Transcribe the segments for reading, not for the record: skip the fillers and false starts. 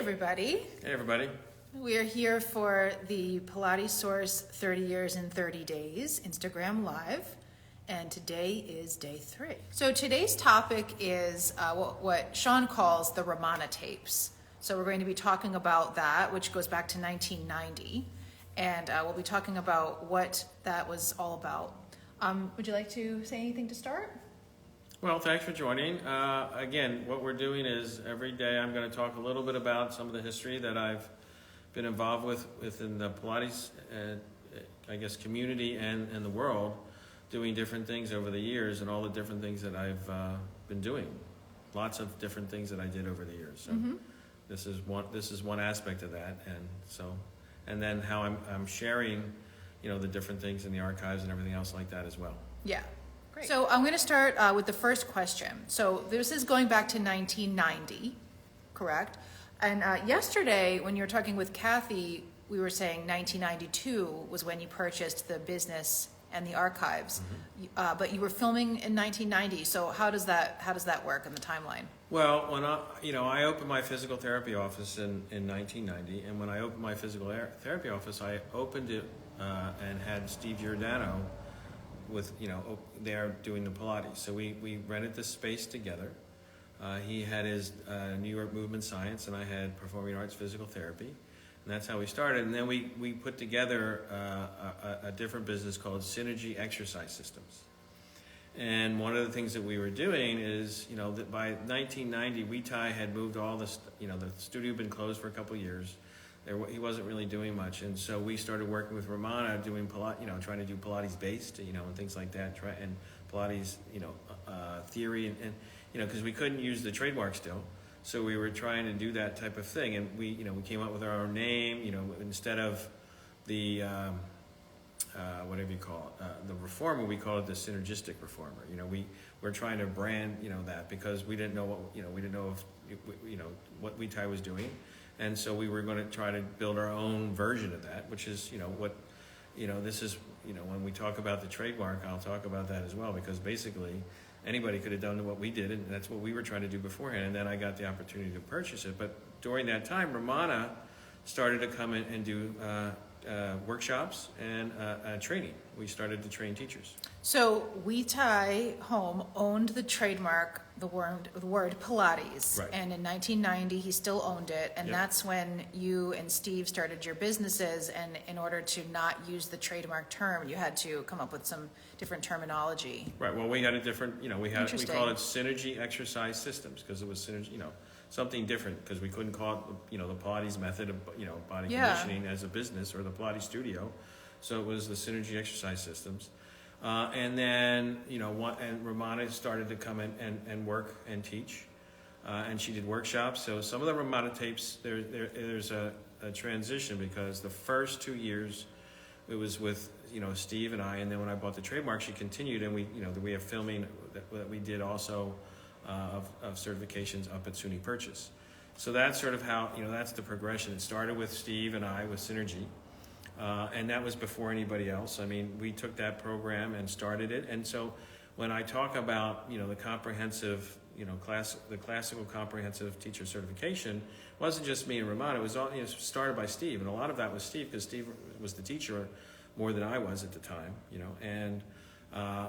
everybody. Hey, everybody. We are here for the Pilates Source 30 Years in 30 Days Instagram Live, and today is day 3. So today's topic is what Sean calls the Romana tapes. So we're going to be talking about that, which goes back to 1990, and we'll be talking about what that was all about. Would you like to say anything to start? Well, thanks for joining. Again, what we're doing is every day I'm going to talk a little bit about some of the history that I've been involved with within the Pilates, community and the world, doing different things over the years and all the different things that I've been doing. Lots of different things that I did over the years. So this is one aspect of that, and then how I'm sharing, the different things in the archives and everything else like that as well. Yeah. Great. So I'm going to start with the first question. So this is going back to 1990, correct? And yesterday, when you were talking with Kathy, we were saying 1992 was when you purchased the business and the archives, but you were filming in 1990. So how does that work in the timeline? Well, when I opened my physical therapy office in 1990, and when I opened my physical therapy office, I opened it and had Steve Giordano with there doing the Pilates. So we rented this space together. He had his New York Movement Science, and I had Performing Arts Physical Therapy, and that's how we started. And then we put together a different business called Synergy Exercise Systems. And one of the things that we were doing is, that by 1990, Weetai had moved all this, the studio had been closed for a couple of years. He wasn't really doing much, and so we started working with Romana, doing Pilates, trying to do Pilates based, and things like that, and Pilates, theory, and because we couldn't use the trademark still, so we were trying to do that type of thing, and we came up with our own name, instead of the whatever you call it, the reformer, we call it the synergistic reformer. We're trying to brand, that because we didn't know what Weetai was doing. And so we were going to try to build our own version of that, which is, this is, when we talk about the trademark, I'll talk about that as well, because basically anybody could have done what we did, and that's what we were trying to do beforehand. And then I got the opportunity to purchase it. But during that time, Romana started to come in and do workshops and training. We started to train teachers. So Weetai Home owned the trademark, the word Pilates, right. And in 1990 he still owned it, and that's when you and Steve started your businesses. And in order to not use the trademark term, you had to come up with some different terminology. Right. Well, we had a different, we called it Synergy Exercise Systems because it was synergy, something different, because we couldn't call it, the Pilates method of, body conditioning as a business, or the Pilates studio. So it was the Synergy Exercise Systems. And then, and Romana started to come in and work and teach. And she did workshops. So some of the Romana tapes, there's a transition, because the first 2 years it was with, Steve and I. And then when I bought the trademark, she continued. And we have filming that we did also of certifications up at SUNY Purchase. So that's sort of how, that's the progression. It started with Steve and I with Synergy. And that was before anybody else. I mean, we took that program and started it. And so when I talk about, the comprehensive, the classical comprehensive teacher certification, it wasn't just me and Romana. It was all, started by Steve. And a lot of that was Steve, because Steve was the teacher more than I was at the time, and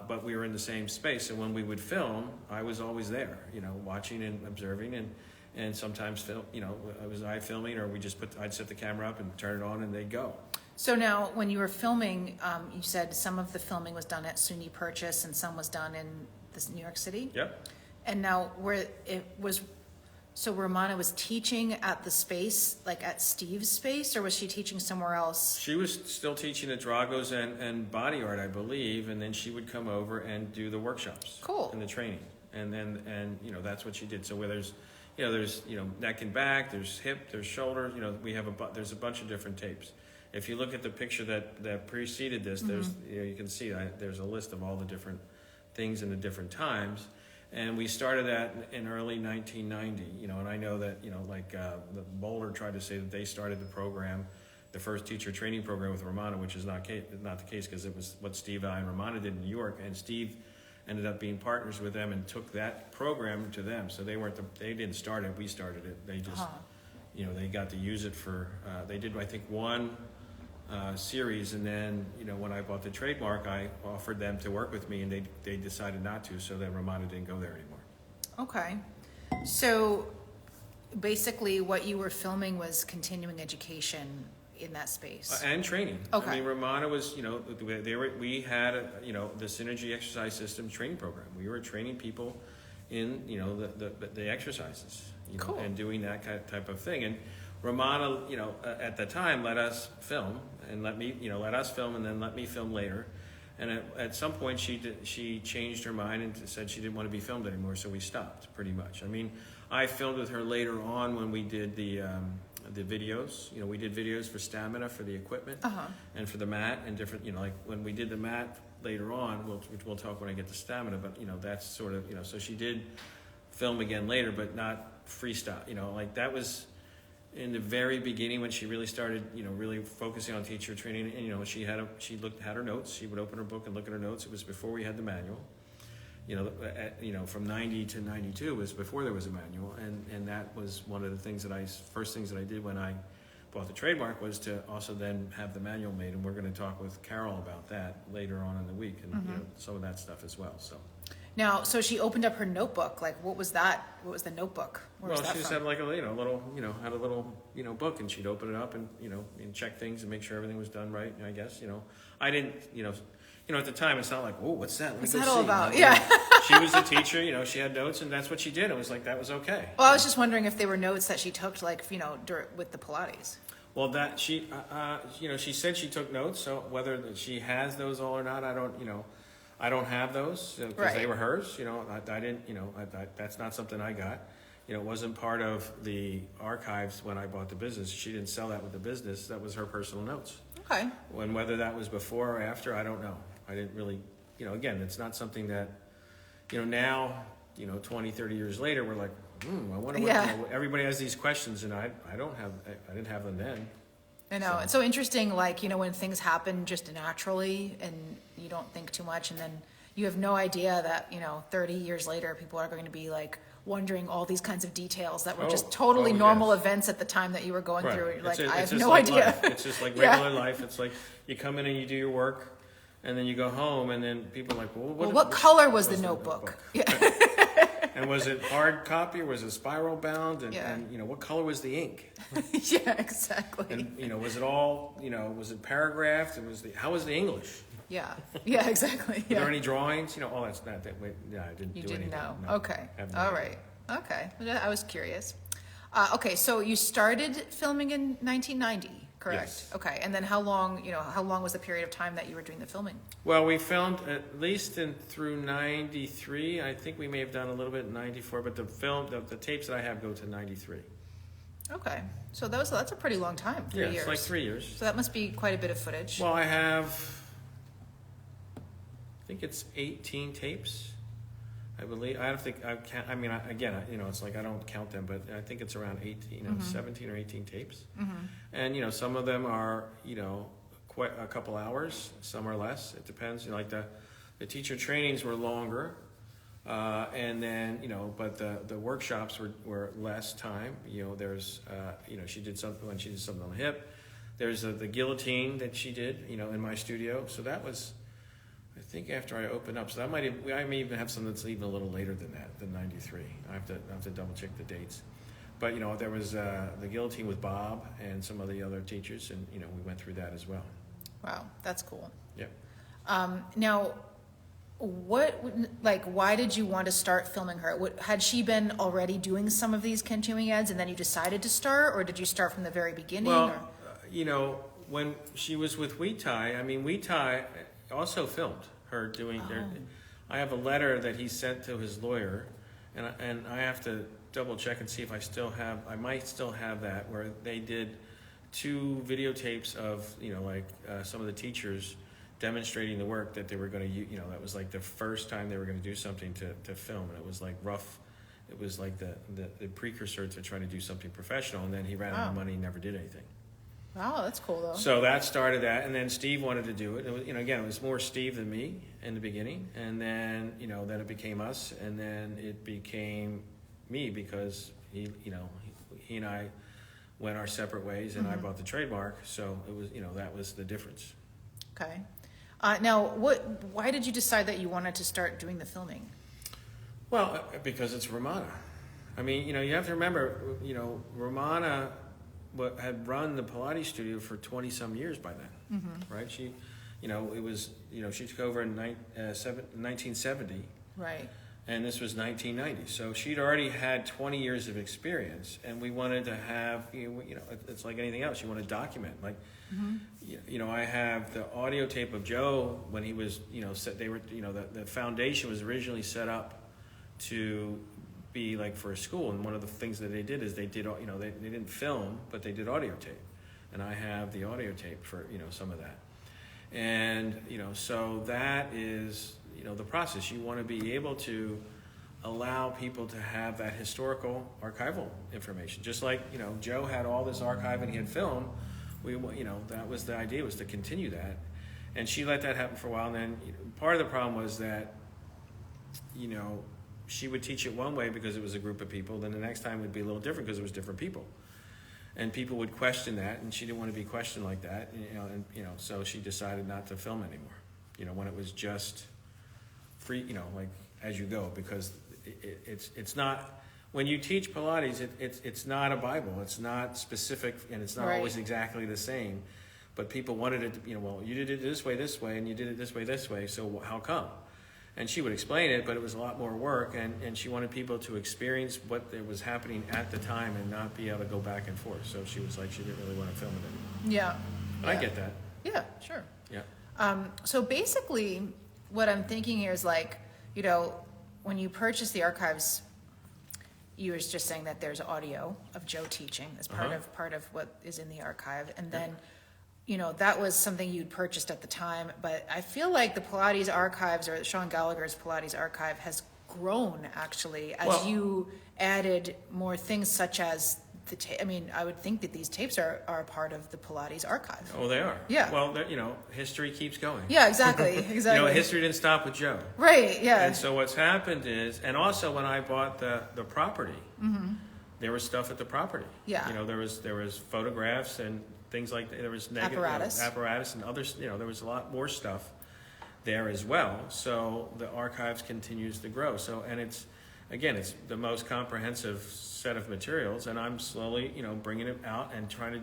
but we were in the same space. And when we would film, I was always there, watching and observing, and sometimes film, it was I filming, or I'd set the camera up and turn it on, and they'd go. So now, when you were filming, you said some of the filming was done at SUNY Purchase and some was done in this New York City? Yep. And now, so Romana was teaching at the space, like at Steve's space, or was she teaching somewhere else? She was still teaching at Drago's and Body Art, I believe, and then she would come over and do the workshops. Cool. And the training. And that's what she did. So where there's neck and back, there's hip, there's shoulder, there's a bunch of different tapes. If you look at the picture that preceded this, there's you can see there's a list of all the different things in the different times, and we started that in early 1990. And I know that the Boulder tried to say that they started the program, the first teacher training program with Romana, which is not the case, because it was what Steve, I, and Romana did in New York, and Steve ended up being partners with them and took that program to them. So they didn't start it, we started it. They just you know, they got to use it for, they did, I think, one series, and then, you know, when I bought the trademark, I offered them to work with me, and they decided not to, so then Romana didn't go there anymore. Okay. So basically what you were filming was continuing education in that space. And training. Okay. I mean, Romana was, you know, we had, you know, the Synergy Exercise Systems training program. We were training people in, you know, the exercises, you know, cool. and doing that type of thing. And Romana, you know, at the time let us film and let us film and then let me film later. And at some point she changed her mind and said she didn't want to be filmed anymore, so we stopped pretty much. I mean, I filmed with her later on when we did the videos. You know, we did videos for stamina, for the equipment, and for the mat, and different, you know, like when we did the mat later on, which we'll talk when I get to stamina, but, you know, that's sort of, you know, so she did film again later, but not freestyle, you know, like that was in the very beginning when she really started, you know, really focusing on teacher training. And, you know, she had her notes. She would open her book and look at her notes. It was before we had the manual. You know, from 90 to 92 was before there was a manual, and that was one of the first things that I did when I bought the trademark, was to also then have the manual made, and we're going to talk with Carol about that later on in the week, and you know, some of that stuff as well. So now, so she opened up her notebook. Like, what was that? What was the notebook? Where was that she just from? had like a little, you know, had a little, you know, book, and she'd open it up and, you know, and check things and make sure everything was done right. I guess, you know, I didn't, you know, at the time, it's not like, oh, what's that? What's that all about? You know, yeah. She was the teacher, you know, she had notes, and that's what she did. It was like, that was okay. Well, I was just wondering if they were notes that she took, like, you know, with the Pilates. Well, that she, you know, she said she took notes, so whether she has those all or not, I don't, you know, I don't have those because they were hers. You know, I didn't, you know, that's not something I got. You know, it wasn't part of the archives when I bought the business. She didn't sell that with the business. That was her personal notes. Okay. When whether that was before or after, I don't know. I didn't really, you know, again, it's not something that, you know, now, you know, 20, 30 years later, we're like, I wonder what, you know, everybody has these questions, and I didn't have them then. I know. It's so interesting, like, you know, when things happen just naturally and you don't think too much, and then you have no idea that, you know, 30 years later, people are going to be like wondering all these kinds of details that were just totally normal events at the time that you were going through. You're like, I have no idea. It's just like regular life. It's like you come in and you do your work, and then you go home, and then people are like, well, what color was the notebook? Yeah. And was it hard copy or was it spiral bound? And you know, what color was the ink? Yeah, exactly. And you know, was it all, you know, was it paragraphed? How was the English? Yeah, exactly. Were there any drawings? You know, all that's not that. Yeah, I didn't do anything. You didn't know. No, okay. All right. Okay. I was curious. Okay, so you started filming in 1990, correct? Yes. Okay, and then how long was the period of time that you were doing the filming? Well, we filmed at least through 93. I think we may have done a little bit in 94, but the tapes that I have go to 93. Okay, so that's a pretty long time, 3 years. Yeah, it's like 3 years. So that must be quite a bit of footage. Well, I think it's 18 tapes. I believe. I don't think I can't. I mean, you know, it's like I don't count them, but I think it's around 18, you know, 17 or 18 tapes. And you know, some of them are, you know, quite a couple hours. Some are less. It depends. You know, like the teacher trainings were longer, and then, you know, but the workshops were less time. You know, there's you know, she did something on the hip. There's the guillotine that she did, you know, in my studio. So that was, I think, after I opened up. So I may even have some that's even a little later than that, than 93. I have to double check the dates. But, you know, there was the guillotine with Bob and some of the other teachers, and, you know, we went through that as well. Wow, that's cool. Yeah. Now, why did you want to start filming her? Had she been already doing some of these continuing eds and then you decided to start, or did you start from the very beginning? Well, you know, when she was with Weetai, I mean, Weetai also filmed her doing I have a letter that he sent to his lawyer, and I have to double check and see if I might still have that, where they did 2 videotapes of, you know, like some of the teachers demonstrating the work that they were going to use. You know, that was like the first time they were going to do something to film, and it was like rough. It was like the precursor to trying to do something professional, and then he ran out of money and never did anything. Wow, that's cool though. So that started that, and then Steve wanted to do it. It was, you know, again, it was more Steve than me in the beginning, and then, you know, then it became us, and then it became me because he and I went our separate ways, and I bought the trademark. So it was, that was the difference. Okay. Now, why did you decide that you wanted to start doing the filming? Well, because it's Romana. I mean, you have to remember, Romana had run the Pilates studio for 20 some years by then, right? She, it was, she took over in 1970. Right. And this was 1990. So she'd already had 20 years of experience, and we wanted to have, it's like anything else. You want to document. Like, I have the audio tape of Joe when he was, they were, the foundation was originally set up to be like for a school. And one of the things that they did is they did, they didn't film, but they did audio tape. And I have the audio tape for, some of that. And, so that is, the process. You want to be able to allow people to have that historical archival information. Just like, Joe had all this archive and he had film, that was the idea, was to continue that. And she let that happen for a while. And then part of the problem was that, she would teach it one way because it was a group of people. Then the next time would be a little different because it was different people. And people would question that, and she didn't want to be questioned like that. So she decided not to film anymore, when it was just free, like as you go, because it's not, when you teach Pilates, it's not a Bible. It's not specific, and it's not always exactly the same. But people wanted it to, well, you did it this way, and you did it this way, so how come? And she would explain it, but it was a lot more work, and she wanted people to experience what was happening at the time and not be able to go back and forth. So she was like, she didn't really want to film it anymore. Yeah. But I get that. Yeah, sure. Yeah. So basically, what I'm thinking here is like, when you purchase the archives, you were just saying that there's audio of Joe teaching as part of what is in the archive, and then that was something you'd purchased at the time. But I feel like the Pilates archives, or Sean Gallagher's Pilates archive, has grown actually as you added more things, such as I would think that these tapes are part of the Pilates archive. Oh, they are. Yeah. Well, history keeps going. Yeah, exactly. Exactly. History didn't stop with Joe. Right. Yeah. And so what's happened is, and also when I bought the property, there was stuff at the property. Yeah. There was photographs and things like that. There was apparatus and others. There was a lot more stuff there as well. So the archives continues to grow. So, and it's the most comprehensive set of materials, and I'm slowly, bringing it out and trying to,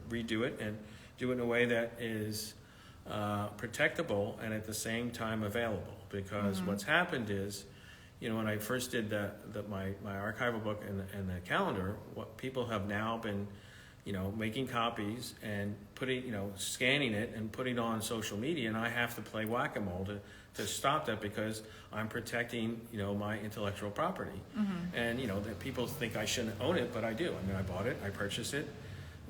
redo it and do it in a way that is protectable and at the same time available. Because what's happened is, when I first did my archival book and the calendar, what people have now been, making copies and putting, scanning it and putting it on social media, and I have to play whack-a-mole to stop that because I'm protecting, my intellectual property. And, that people think I shouldn't own it, but I do. I mean, I bought it, I purchased it,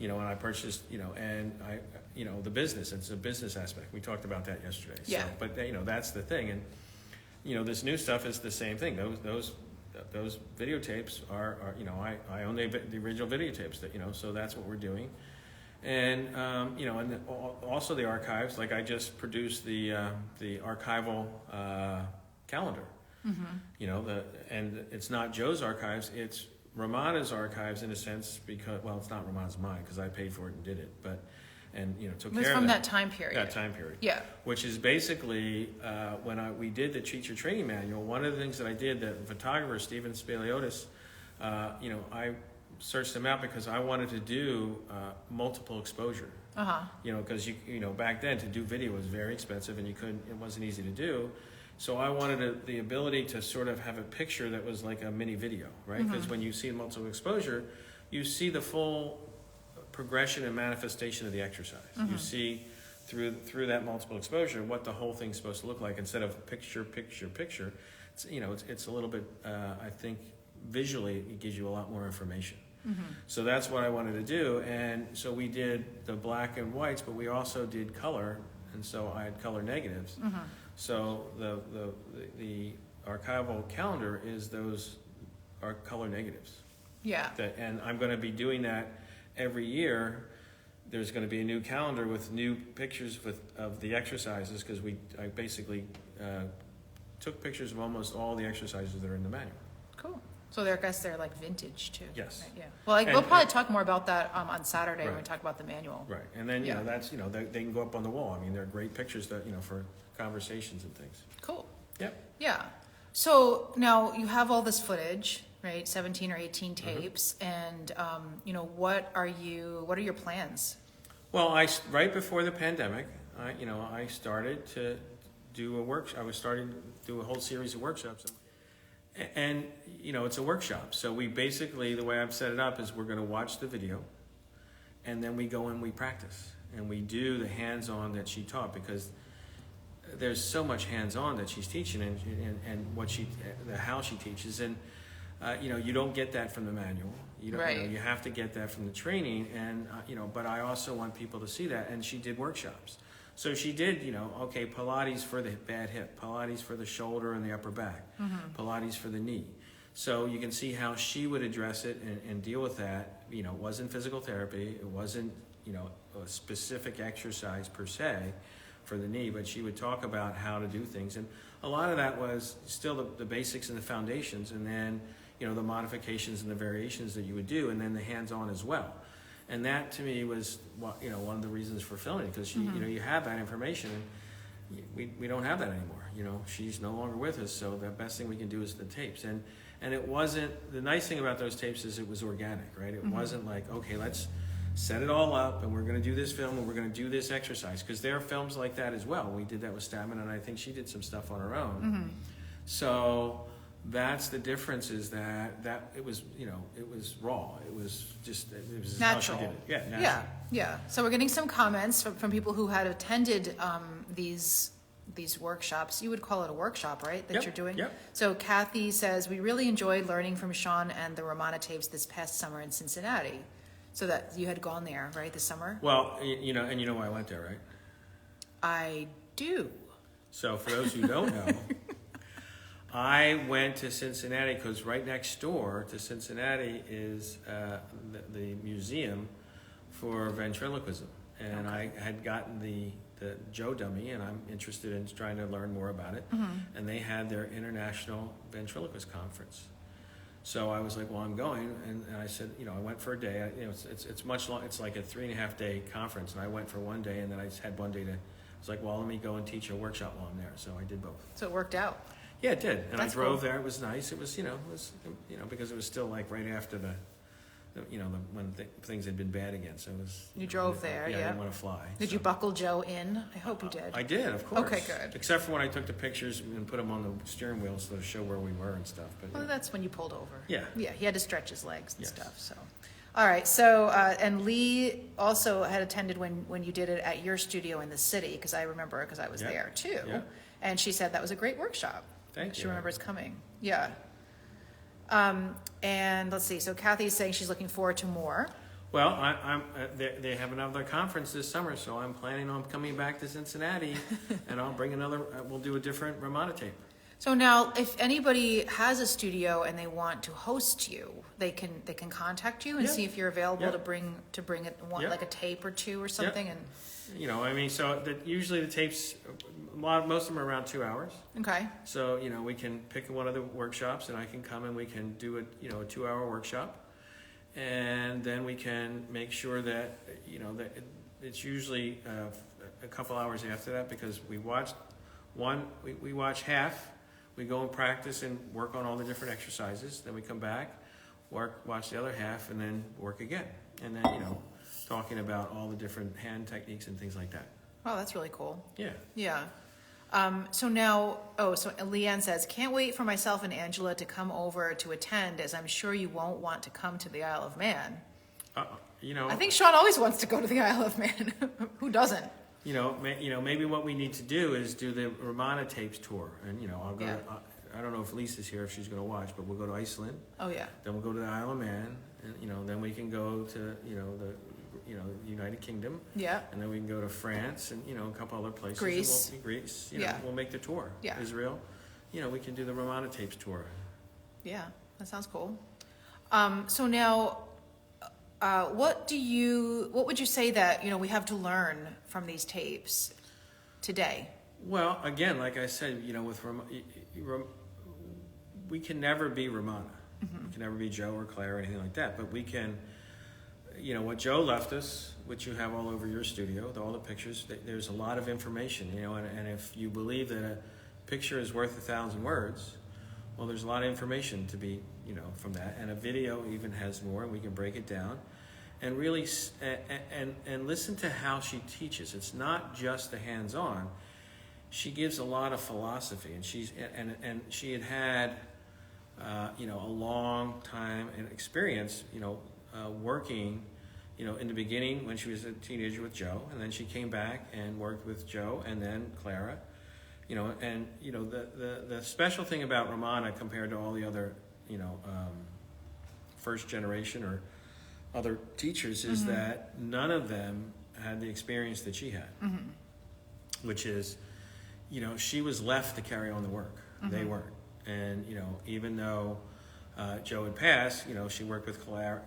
and I purchased, and I, the business, it's a business aspect. We talked about that yesterday. Yeah. So, but, that's the thing. And, this new stuff is the same thing. Those videotapes are I own the original videotapes that, so that's what we're doing. And, and also the archives, like I just produced the archival calendar, and it's not Joe's archives, it's Romana's archives in a sense, because, well, it's not Romana's, mine, because I paid for it and did it, but, took care of it. From that time period. That time period. Yeah. Which is basically, when we did the teacher training manual, one of the things that I did, the photographer, Stephen Spaliotis, I searched him out because I wanted to do multiple exposure. Because back then to do video was very expensive and it wasn't easy to do. So I wanted the ability to sort of have a picture that was like a mini video, right? Because when you see multiple exposure, you see the full progression and manifestation of the exercise. You see through that multiple exposure what the whole thing's supposed to look like instead of picture. It's, it's a little bit, I think, visually it gives you a lot more information. So that's what I wanted to do, and so we did the black and whites, but we also did color, and so I had color negatives. So the archival calendar is those are color negatives. Yeah. And I'm going to be doing that every year. There's going to be a new calendar with new pictures of the exercises, because I basically took pictures of almost all the exercises that are in the manual. Cool. So I guess they're like vintage too. Yes. Right? Yeah. Well, we'll probably talk more about that on Saturday when we talk about the manual. Right. And then, that's, they can go up on the wall. I mean, they're great pictures that, for conversations and things. Cool. Yep. Yeah. So now you have all this footage, right? 17 or 18 tapes. And, what are your plans? Well, right before the pandemic, I started to do a workshop. I was starting to do a whole series of workshops. And, it's a workshop. So we basically, the way I've set it up is we're going to watch the video, and then we go and we practice. And we do the hands-on that she taught, because there's so much hands-on that she's teaching and how she teaches. And, you don't get that from the manual. You have to get that from the training. And, but I also want people to see that. And she did workshops. So she did, Pilates for the bad hip, Pilates for the shoulder and the upper back, Pilates for the knee. So you can see how she would address it and deal with that. It wasn't physical therapy. It wasn't, a specific exercise per se for the knee, but she would talk about how to do things. And a lot of that was still the basics and the foundations, and then, the modifications and the variations that you would do, and then the hands-on as well. And that to me was, one of the reasons for filming, because you have that information, and we don't have that anymore. She's no longer with us, so the best thing we can do is the tapes. And it wasn't, the nice thing about those tapes is it was organic, right? It wasn't like, okay, let's set it all up, and we're going to do this film, and we're going to do this exercise, because there are films like that as well. We did that with Stamina, and I think she did some stuff on her own. So that's the difference, is that it was, it was raw. It was just, it was natural. How she did it. Yeah, natural. Yeah. So we're getting some comments from people who had attended these workshops. You would call it a workshop, right? That you're doing? Yep. So Kathy says, we really enjoyed learning from Sean and the Romana tapes this past summer in Cincinnati. So that you had gone there, right, this summer? Well, and you know why I went there, right? I do. So for those who don't know, I went to Cincinnati because right next door to Cincinnati is the museum for ventriloquism. And I had gotten the Joe dummy, and I'm interested in trying to learn more about it. And they had their International Ventriloquist Conference. So I was like, well, I'm going, and I said, I went for a day. It's much long. It's like a 3.5 day conference, and I went for one day, and then I just had one day to. I was like, well, let me go and teach a workshop while I'm there. So I did both. So it worked out. Yeah, it did, and That's I drove cool. there. It was nice. It was, because it was still like right after when things had been bad again. So it was. You drove there, yeah. I didn't want to fly. Did you buckle Joe in? I hope you did. I did, of course. Okay, good. Except for when I took the pictures and put them on the steering wheel so to show where we were and stuff. But Well, that's when you pulled over. Yeah. Yeah, he had to stretch his legs and Yes. stuff, so. All right, so, and Lee also had attended when you did it at your studio in the city, because I remember, because I was Yeah. there too. Yeah. And she said that was a great workshop. Thank She you. remembers coming, yeah. And let's see, so Kathy's saying she's looking forward to more. Well, they have another conference this summer, so I'm planning on coming back to Cincinnati, and I'll bring we'll do a different Romana tape. So now, if anybody has a studio and they want to host you, they can contact you and Yeah. see if you're available Yeah. to bring it, Yeah. like a tape or two or something, and, So usually the tapes, most of them are around 2 hours. okay. So, we can pick one of the workshops, and I can come and we can do a 2-hour workshop. And then we can make sure that, that it's usually a couple hours after that, because we watch half, we go and practice and work on all the different exercises. Then we come back, watch the other half, and then work again. And then, talking about all the different hand techniques and things like that. Wow, that's really cool. Yeah. Yeah. So now, so Leanne says, can't wait for myself and Angela to come over to attend, as I'm sure you won't want to come to the Isle of Man. I think Sean always wants to go to the Isle of Man. Who doesn't? Maybe what we need to do is do the Romana tapes tour, and I'll go. Yeah. I don't know if Lisa's here, if she's going to watch, but we'll go to Iceland. Oh yeah. Then we'll go to the Isle of Man, and then we can go to the United Kingdom. Yeah. And then we can go to France and a couple other places. Greece. And Greece. Yeah. We'll make the tour. Yeah. Israel. We can do the Romana tapes tour. Yeah, that sounds cool. So now, what would you say that we have to learn from these tapes today? Well, again, like I said, with we can never be Romana. We can never be Joe or Claire or anything like that, but we can, what Joe left us, which you have all over your studio, all the pictures, there's a lot of information, and if you believe that a picture is worth 1,000 words, well, there's a lot of information to be, from that, and a video even has more, and we can break it down, and really, and listen to how she teaches. It's not just the hands-on. She gives a lot of philosophy, and she had a long time and experience, working, in the beginning when she was a teenager with Joe, and then she came back and worked with Joe, and then Clara, the special thing about Romana compared to all the other, first generation or other teachers is that none of them had the experience that she had, which is, she was left to carry on the work. They weren't. And, even though Joe had passed, she worked with Clara,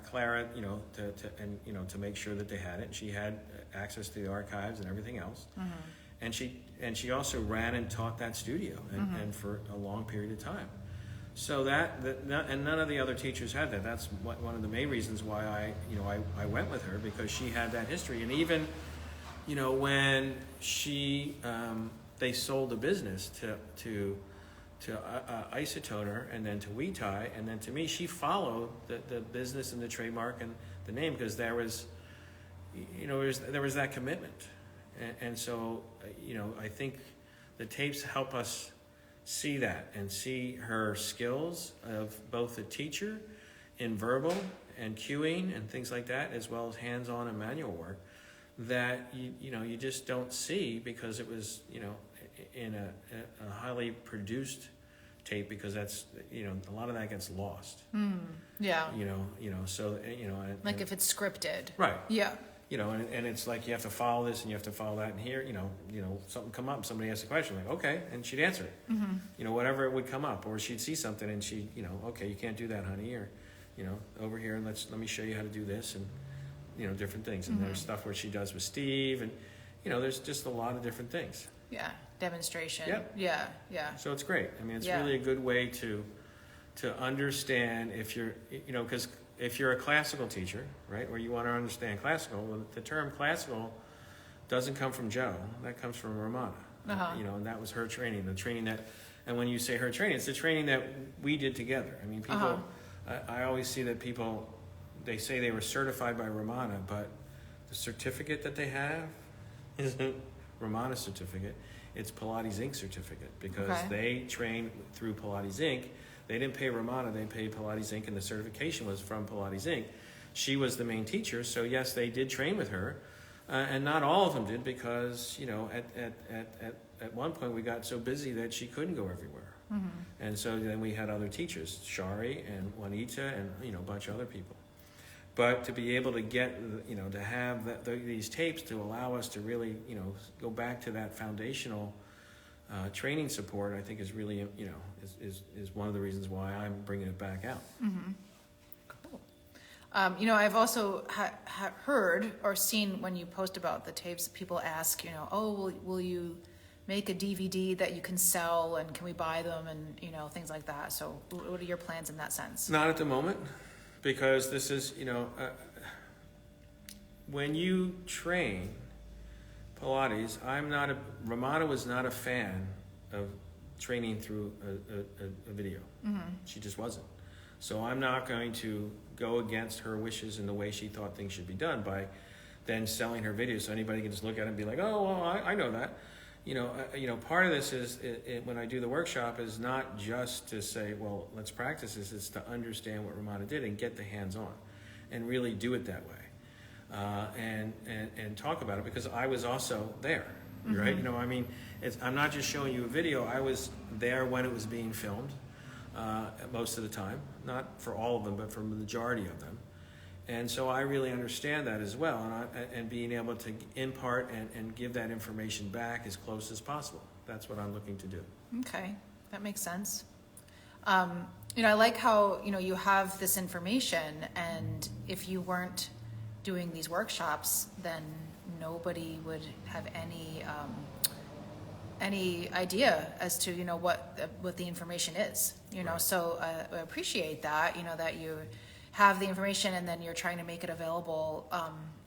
to make sure that they had it. And she had access to the archives and everything else. And she also ran and taught that studio and for a long period of time. So and none of the other teachers had that. That's one of the main reasons why I went with her, because she had that history. And even, when they sold the business to Isotoner and then to Weetie and then to me, she followed the business and the trademark and the name, because there was that commitment. And so, I think the tapes help us see that and see her skills of both a teacher in verbal and cueing and things like that, as well as hands-on and manual work that you just don't see, because it was in a highly produced tape, because that's a lot of that gets lost. Yeah. So like if it's scripted. Right. Yeah. And it's like you have to follow this and you have to follow that, and here, something come up, somebody asks a question, like, okay, and she'd answer it. Whatever it would come up, or she'd see something and she, okay, you can't do that, honey, or, over here, and let me show you how to do this, and, different things. And there's stuff where she does with Steve, and, there's just a lot of different things. Yeah, demonstration. Yep. Yeah. So it's great. I mean, it's really a good way to understand if you're, because if you're a classical teacher, right, or you want to understand classical, well, the term classical doesn't come from Joe. That comes from Romana. And that was her training, and when you say her training, it's the training that we did together. I mean, people, I always see that people, they say they were certified by Romana, but the certificate that they have isn't Romana's certificate. It's Pilates Inc. certificate, because they trained through Pilates Inc. They didn't pay Romana, they paid Pilates Inc., and the certification was from Pilates Inc. She was the main teacher, so yes, they did train with her, and not all of them did, because, at one point we got so busy that she couldn't go everywhere. And so then we had other teachers, Shari and Juanita and, a bunch of other people. But to be able to get, to have these tapes to allow us to really, go back to that foundational training support, I think is really, is one of the reasons why I'm bringing it back out. Cool. I've also heard or seen when you post about the tapes, people ask, oh, will you make a DVD that you can sell, and can we buy them, and, things like that. So what are your plans in that sense? Not at the moment, because this is, when you train Pilates, Romana was not a fan of training through a video. She just wasn't. So I'm not going to go against her wishes in the way she thought things should be done by then selling her videos so anybody can just look at it and be like, oh, well, I know that. Part of this is, when I do the workshop, is not just to say, well, let's practice this. It's to understand what Romana did and get the hands-on and really do it that way. And talk about it, because I was also there, right? I'm not just showing you a video. I was there when it was being filmed, most of the time, not for all of them, but for the majority of them. And so I really understand that as well, and being able to impart and give that information back as close as possible. That's what I'm looking to do. Okay, that makes sense. I like how, you have this information, and if you weren't doing these workshops, then nobody would have any any idea as to, what the information is, Right. So I appreciate that, that you have the information and then you're trying to make it available,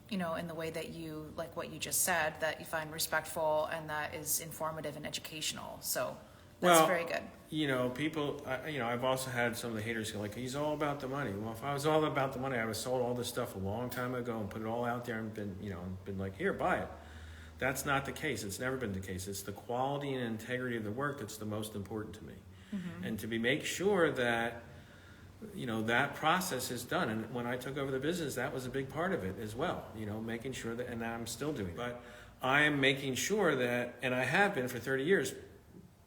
in the way that you, like what you just said, that you find respectful and that is informative and educational. So that's very good. People, I've also had some of the haters go like, he's all about the money. Well, if I was all about the money, I would have sold all this stuff a long time ago and put it all out there and been like, here, buy it. That's not the case. It's never been the case. It's the quality and integrity of the work that's the most important to me. Mm-hmm. And to make sure that, that process is done. And when I took over the business, that was a big part of it as well, making sure that, and I'm still doing it. But I am making sure that, and I have been for 30 years,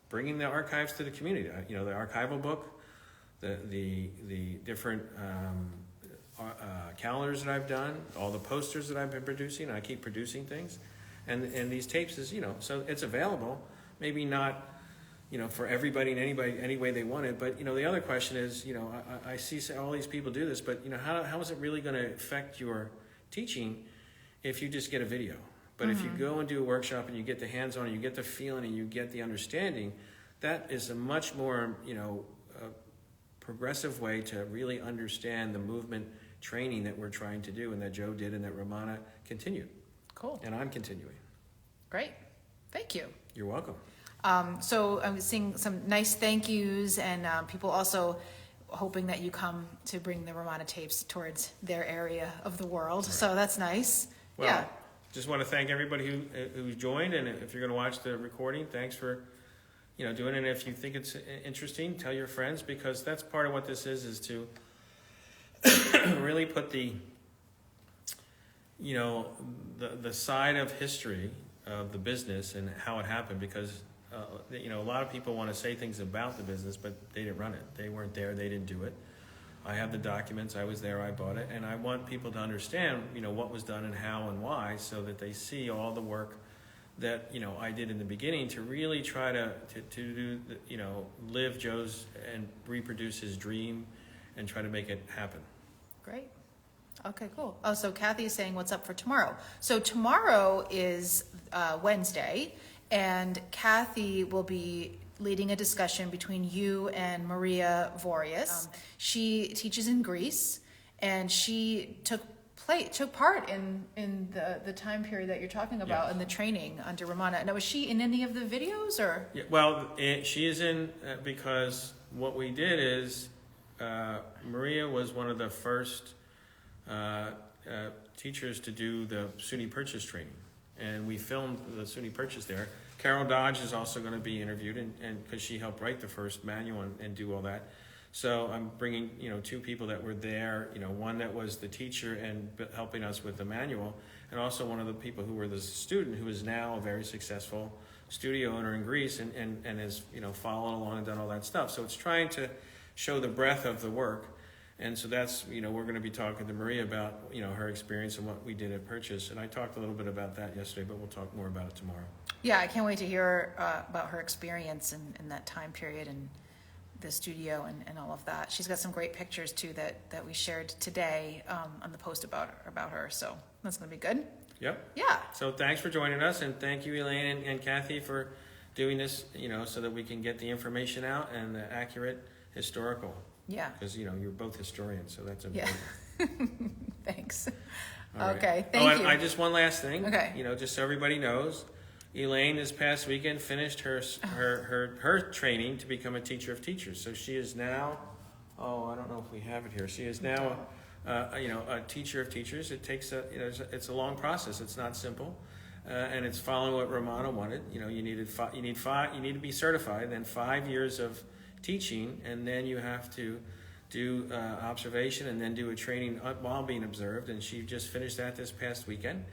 bringing the archives to the community. The archival book, the different calendars that I've done, all the posters that I've been producing. I keep producing things. And these tapes is, so it's available. Maybe not, for everybody and anybody any way they want it. But, the other question is, I see all these people do this, but, how is it really going to affect your teaching if you just get a video? But if you go and do a workshop and you get the hands-on, and you get the feeling and you get the understanding, that is a much more, progressive way to really understand the movement training that we're trying to do and that Joe did and that Romana continued. Cool. And I'm continuing. Great. Thank you. You're welcome. So I'm seeing some nice thank yous and people also hoping that you come to bring the Romana tapes towards their area of the world. Right. So that's nice. Well, yeah. Just want to thank everybody who joined, and if you're going to watch the recording, thanks for doing it. And if you think it's interesting, tell your friends, because that's part of what this is to really put the side of history of the business and how it happened, because a lot of people want to say things about the business, but they didn't run it. They weren't there. They didn't do it. I have the documents. I was there. I bought it. And I want people to understand, what was done and how and why, so that they see all the work that, I did in the beginning to really try to do, live Joe's and reproduce his dream and try to make it happen. Great. Okay, cool. Oh, so Kathy is saying what's up for tomorrow. So tomorrow is Wednesday, and Kathy will be leading a discussion between you and Maria Vorius. She teaches in Greece, and she took part in the time period that you're talking about in the training under Romana. Now, was she in any of the videos or? Yeah, well, she is in because what we did is Maria was one of the first teachers to do the SUNY purchase training, and we filmed the SUNY purchase there. Carol Dodge is also going to be interviewed, and because she helped write the first manual and do all that. So I'm bringing, two people that were there, one that was the teacher and helping us with the manual, and also one of the people who were the student who is now a very successful studio owner in Greece and has, followed along and done all that stuff. So it's trying to show the breadth of the work. And so that's, we're going to be talking to Maria about, her experience and what we did at Purchase. And I talked a little bit about that yesterday, but we'll talk more about it tomorrow. Yeah, I can't wait to hear about her experience in that time period and the studio and all of that. She's got some great pictures too that we shared today on the post about her. So that's going to be good. Yep. Yeah. So thanks for joining us, and thank you, Elaine and Kathy, for doing this, so that we can get the information out and the accurate historical. Yeah. Because, you're both historians, so that's important. Yeah. Thanks. Right. Okay, thank you. I just one last thing. Okay. Just so everybody knows, Elaine this past weekend finished her training to become a teacher of teachers. So she is now, I don't know if we have it here. She is now, a teacher of teachers. It takes it's a long process. It's not simple. And it's following what Romana wanted. You need to be certified, then 5 years of teaching, and then you have to do observation and then do a training while being observed. And she just finished that this past weekend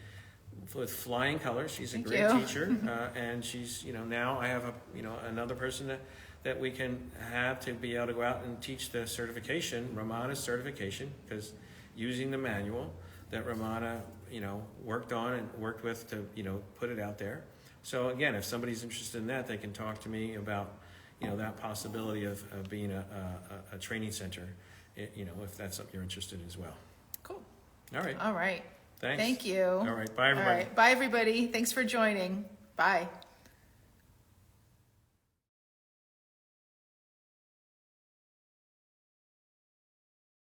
with flying colors. She's a great teacher, and she's now I have another person that we can have to be able to go out and teach the certification, Romana's certification, because using the manual that Romana worked on and worked with to put it out there. So again, if somebody's interested in that, they can talk to me about that possibility of being a training center, if that's something you're interested in as well. Cool. All right. Thanks. Thanks. Thank you. All right. Bye, everybody. All right. Bye, everybody. Thanks for joining. Bye.